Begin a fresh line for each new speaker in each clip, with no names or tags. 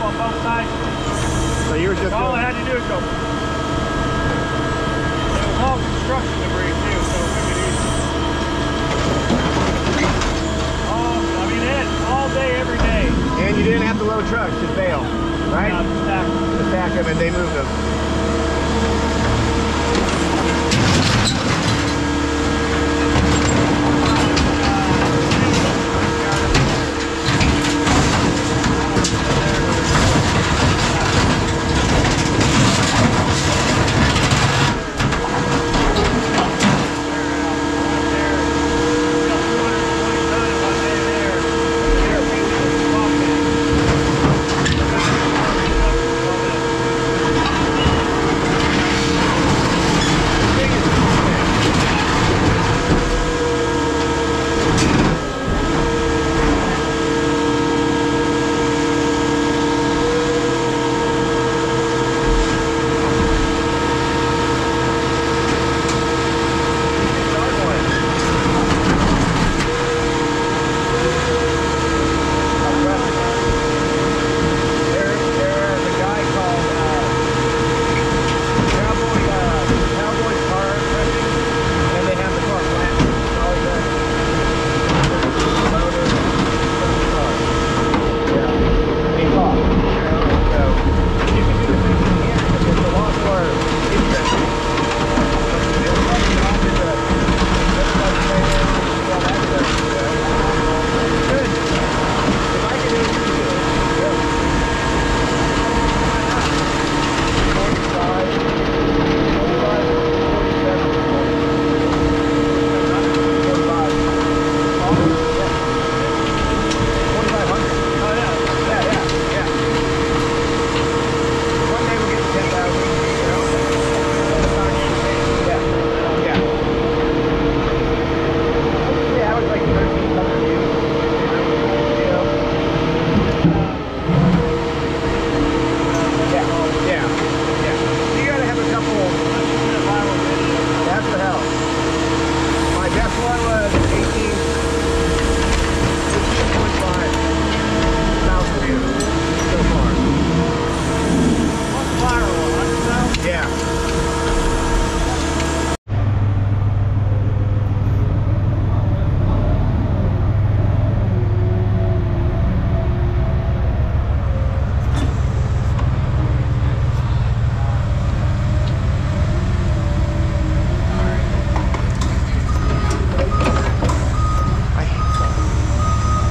on both sides.
So you were just
all I had to do is go. It was all construction debris too, so it took it easy. I mean, it all day, every day.
And you didn't have to load trucks, just bail, right?
Yeah,
just stack them and they moved them.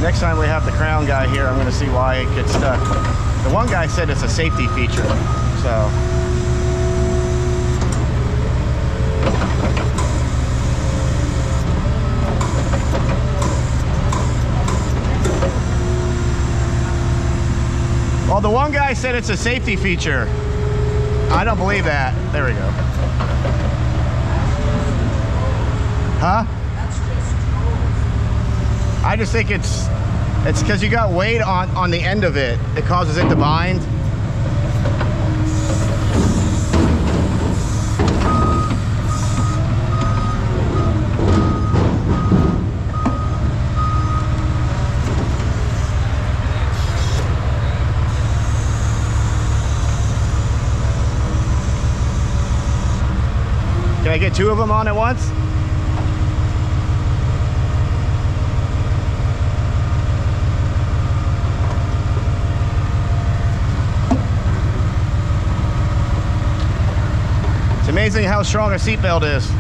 Next time we have the crown guy here, I'm going to see why it gets stuck. The one guy said it's a safety feature, so. Well, the one guy said it's a safety feature. I don't believe that. There we go. Huh? I just think it's because you got weight on the end of it. It causes it to bind. Can I get two of them on at once? It's amazing how strong a seatbelt is.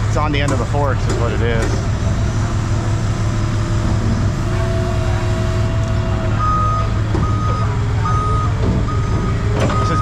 It's on the end of the forks is what it is. This is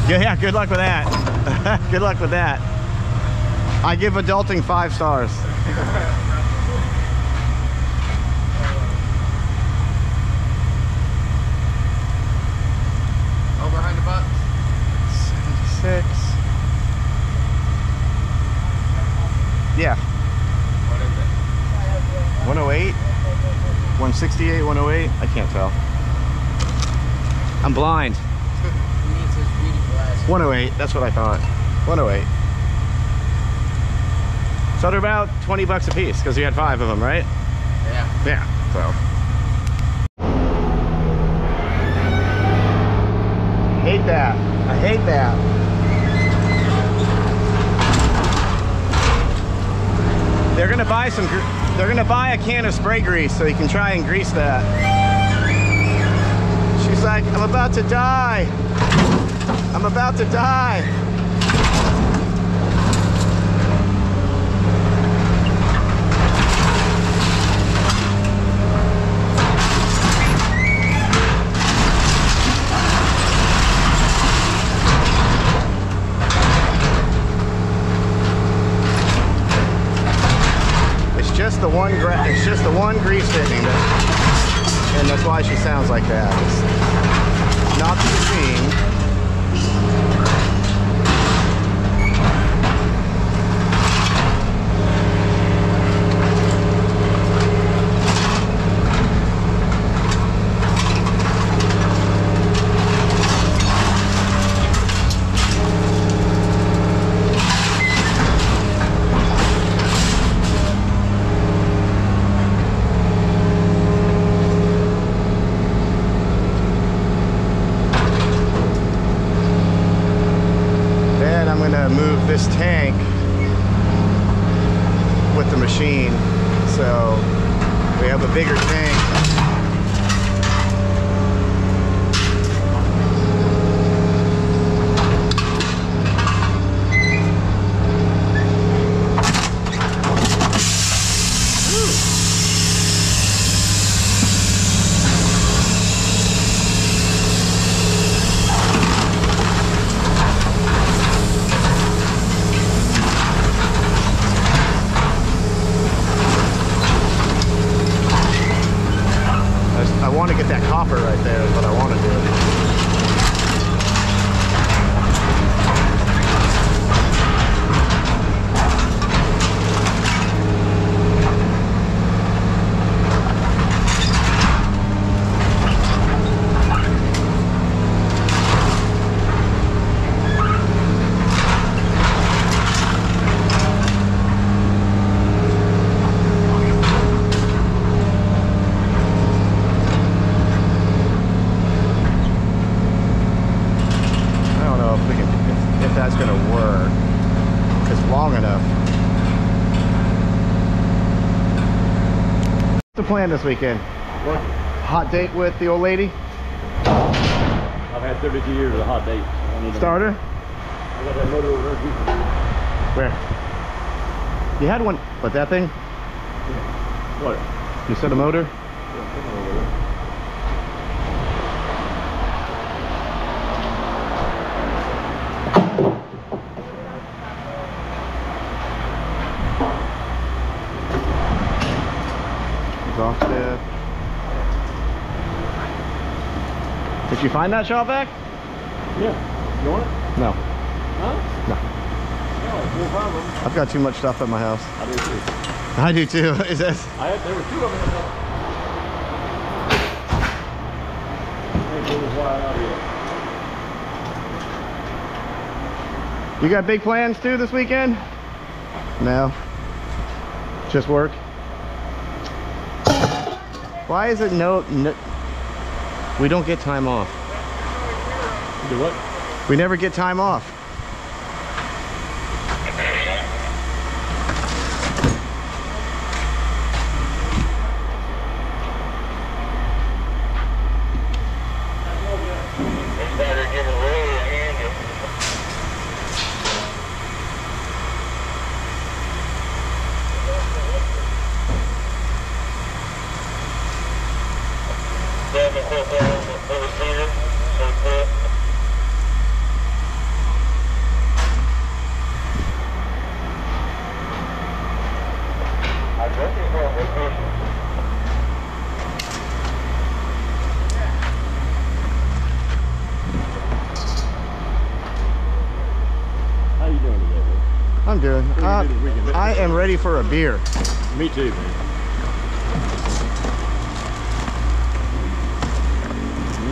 Yeah, good luck with that. Good luck with that. I give adulting 5 stars.
Over $100.
76. Yeah.
What is it?
108. 168, 108. I can't tell. I'm blind.
He needs his reading glasses.
108. That's what I thought. 108. So they're about 20 bucks a piece because you had 5 of them, right?
Yeah.
Yeah. So. I hate that. I hate that. They're gonna buy some. They're gonna buy a can of spray grease so you can try and grease that. She's like, I'm about to die. I'm about to die. It's just the one grease hitting, and that's why she sounds like that. It's not the machine. Move this tank with the machine, so we have a bigger tank. I want to get that copper right there is what I want to do. That's gonna work. It's long enough. What's the plan this weekend?
What?
Hot date with the old lady?
I've had 32 years of hot dates.
Starter?
I got that motor over there.
Where? You had one, but that thing?
What?
You said a motor? Off there. Did you find that shop vac?
Yeah. You want it?
No.
Huh?
No.
No, no problem.
I've got too much stuff at my house.
I do too.
I do too. Is this?
There were 2 of them.
You got big plans too this weekend? No. Just work? Why is it no, we don't get time off?
Do what?
We never get time off. I'm good.
What are you doing this weekend?
I am ready for a beer.
Me too, man.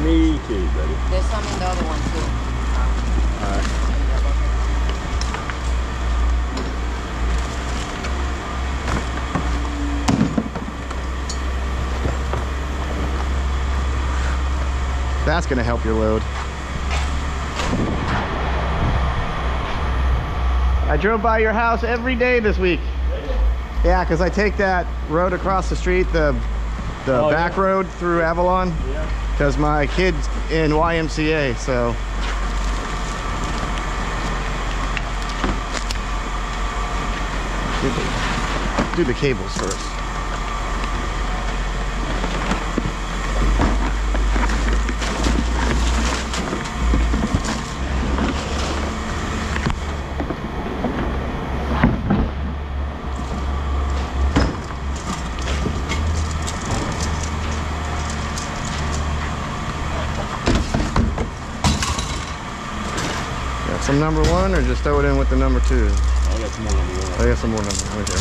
Me too, buddy.
There's some in the other one too.
All right.
That's gonna help your load. I drove by your house every day this week. Yeah, because I take that road across the street, the back road through Avalon.
Yeah.
Because my kid's in YMCA, so. Do the cables first. Some number one, or just throw it in with the number two?
I got some more number one.
I got some more number one. Okay.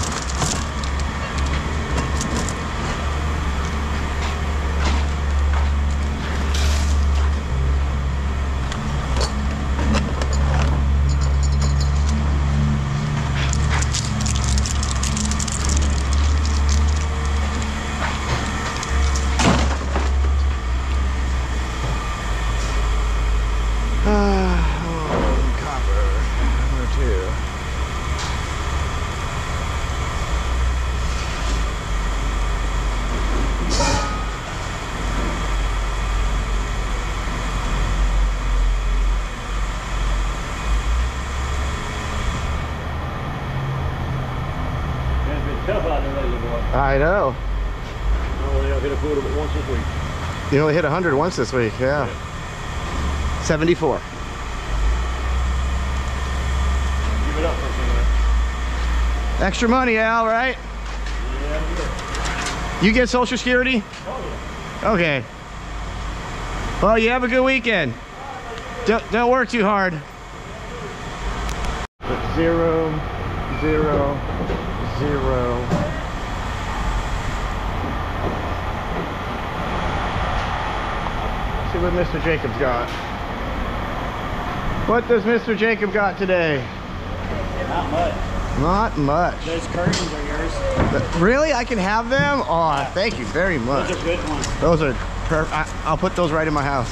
Tough out there lately, boy.
I know.
I only hit a quarter but once this week.
You only hit 100 once this week, yeah. 74.
Give it up for some of that.
Extra money, Al, right?
Yeah, I'm good.
You get Social Security?
Oh, yeah.
Okay. Well, you have a good weekend. Don't work too hard. 0, 0, 0. See what Mr. Jacobs got. What does Mr. Jacob got today?
Not much.
Not much.
Those curtains are yours.
Really? I can have them? Oh, thank you very much.
Those are good ones.
Those are perfect. I'll put those right in my house.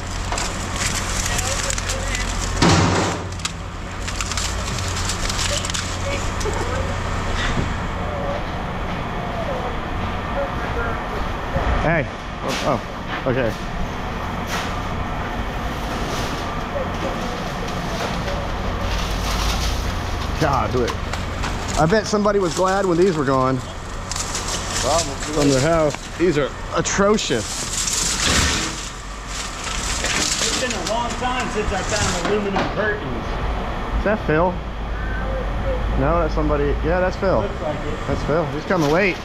Hey. Oh, okay. God, do it. I bet somebody was glad when these were gone.
Probably.
From their house. These are atrocious.
It's been a long time since I found aluminum curtains.
Is that Phil? No, that's somebody. Yeah, that's Phil.
Looks like it.
That's Phil. He's coming late.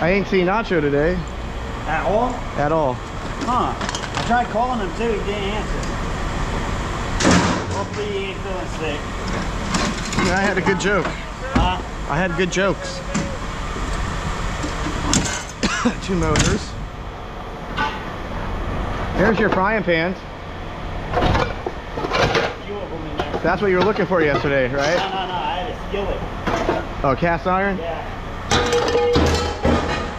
I ain't seen Nacho today
At all?
at all.
Huh. I tried calling him too, he didn't answer. Hopefully he ain't feeling sick.
I had a good joke.
Huh?
I had good jokes. 2 motors. Here's your frying pans.
A few of them in there.
That's what you were looking for yesterday, right?
No, I had a skillet.
Oh, cast iron?
Yeah.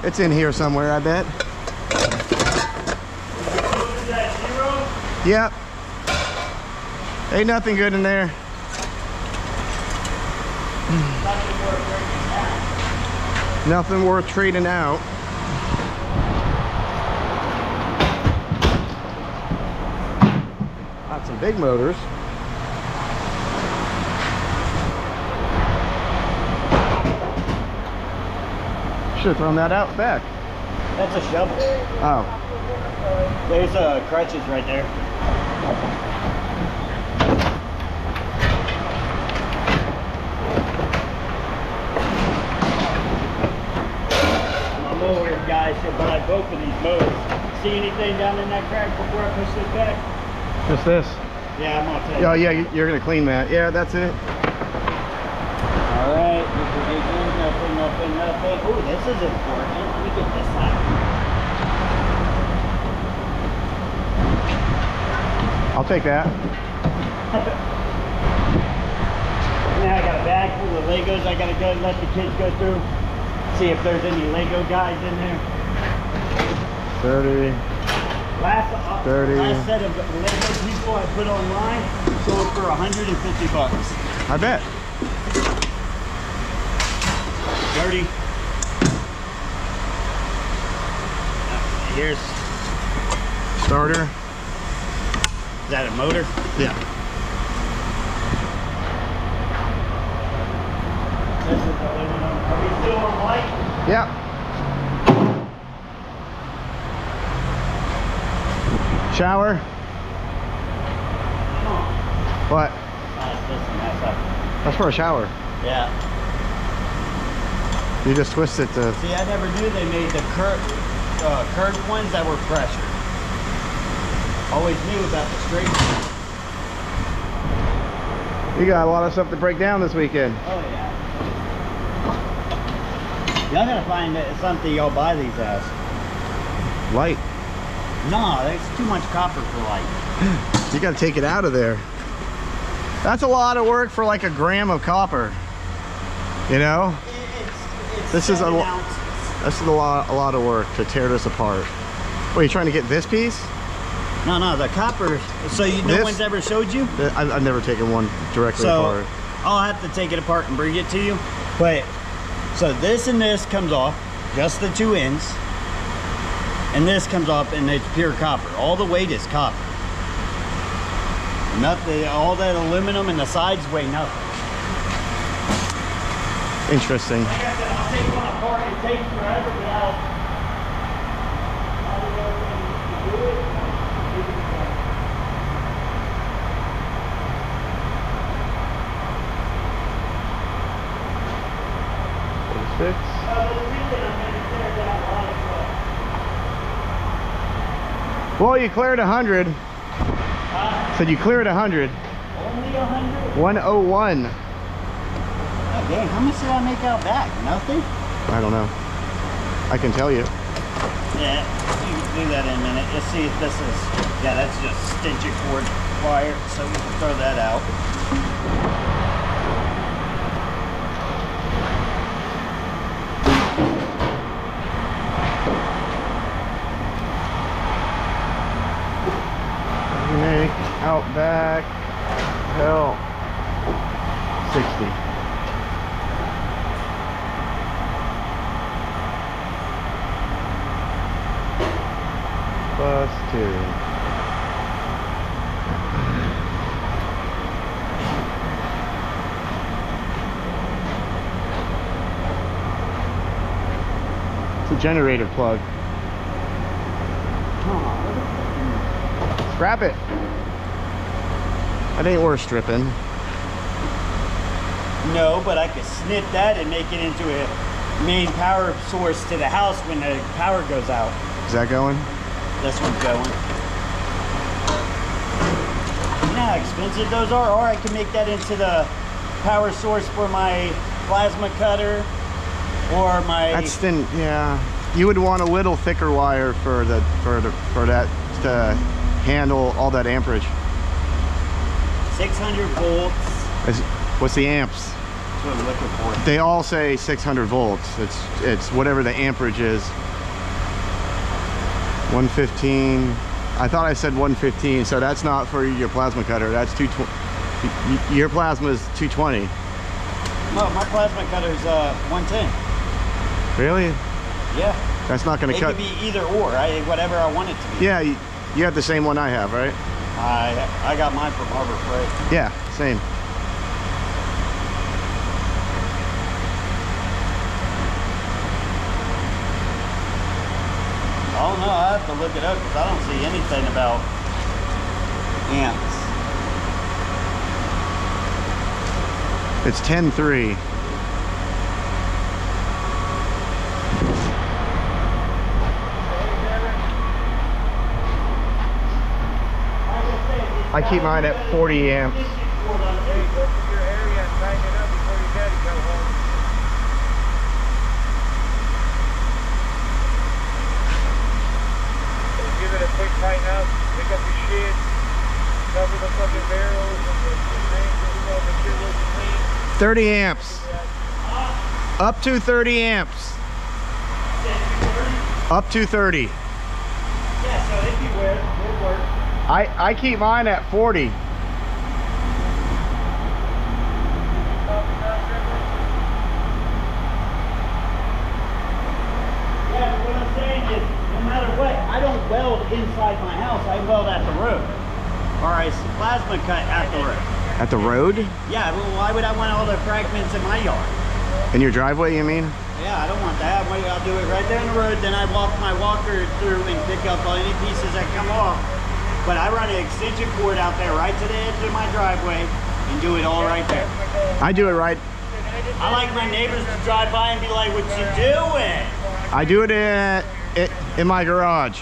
It's in here somewhere, I bet.
What is that, 0?
Yep. Ain't nothing good in there. Nothing worth trading out. Got some big motors. Should have thrown that out back.
That's a shovel.
Oh.
There's crutches right there. I'm over here, guys, should buy both of these motors. See anything down in that crack before I push this back?
Just this.
Yeah, I'm gonna tell you.
Oh yeah, you're gonna clean that. Yeah, that's it.
Alright, nothing. Oh, this is important. Let me get this out.
I'll take that.
Now I got a bag full of Legos I gotta go let the kids go through. See if there's any Lego guys in there.
30. 30.
Last set of Lego people I put online sold for 150 bucks.
I bet.
30. Here's
Starter.
Is that a motor?
Yeah.
This is the aluminum. Are we still on light?
Yeah. Shower. What? That's for a shower.
Yeah.
You just twist it to...
See, I never knew they made the curved ones that were pressure. Always knew about the straight ones.
You got a lot of stuff to break down this weekend.
Oh, yeah. Y'all gotta find something y'all buy these as.
Light.
No, there's too much copper for light.
You gotta take it out of there. That's a lot of work for like a gram of copper. You know?
It's
This is a
7 ounces.
This is a lot of work to tear this apart. Wait, you trying to get this piece?
No, the copper. So no
This?
one's ever showed you?
I've never taken one directly apart.
I'll have to take it apart and bring it to you. But so this and this comes off, just the two ends, and this comes off, and it's pure copper. All the weight is copper. Nothing. All that aluminum and the sides weigh nothing.
Interesting.
Like I said, I'll take one apart. It takes forever, but I'll do it.
6. Well, you cleared 100. Said you cleared 100.
Only 100?
101.
Oh, dang, how much did I make out back? Nothing?
I don't know. I can tell you.
Yeah, you can do that in a minute. Let's see if this is... Yeah, that's just stitching cord wire, so we can throw that out.
Make out back hell 60. Plus 2. It's a generator plug. Scrap it. That ain't worth stripping.
No, but I could snip that and make it into a main power source to the house when the power goes out.
Is that going?
This one's going. You know how expensive those are? Or I can make that into the power source for my plasma cutter or my...
That's thin, yeah. You would want a little thicker wire for that to handle all that amperage.
600 volts.
What's the amps?
That's what I'm looking for.
They all say 600 volts. It's whatever the amperage is. 115. I thought I said 115, so that's not for your plasma cutter. That's 220. Your plasma is 220.
No, my plasma cutter is 110.
Really?
Yeah.
That's not going to cut.
It could be either or. Whatever I want it to be.
Yeah, you have the same one I have, right?
I got mine from Harbor Freight.
Yeah, same.
I don't know. I have to look it up because I don't see anything about amps.
It's 10.3. I keep mine at 40 amps.
Hey, go to your area and tighten it up before your daddy comes home.
gonna quick tighten up, pick up your shit, cover the fucking barrels and the tanks and stuff, and shit looks clean.
30 amps. Up to 30 amps. Up to 30.
Yeah, so if you wear it, it'll work.
I keep mine at 40.
Yeah, but what I'm saying is, no matter what, I don't weld inside my house, I weld at the road. Or I plasma cut at the road.
At the road?
Yeah, well, why would I want all the fragments in my yard?
In your driveway, you mean?
Yeah, I don't want that. I'll do it right there on the road, then I walk my walker through and pick up any pieces that come off. But I run an extension cord out there right to the edge of my driveway and do it all right there.
I do it right.
I like my neighbors to drive by and be like, what you doing?
I do it in my garage.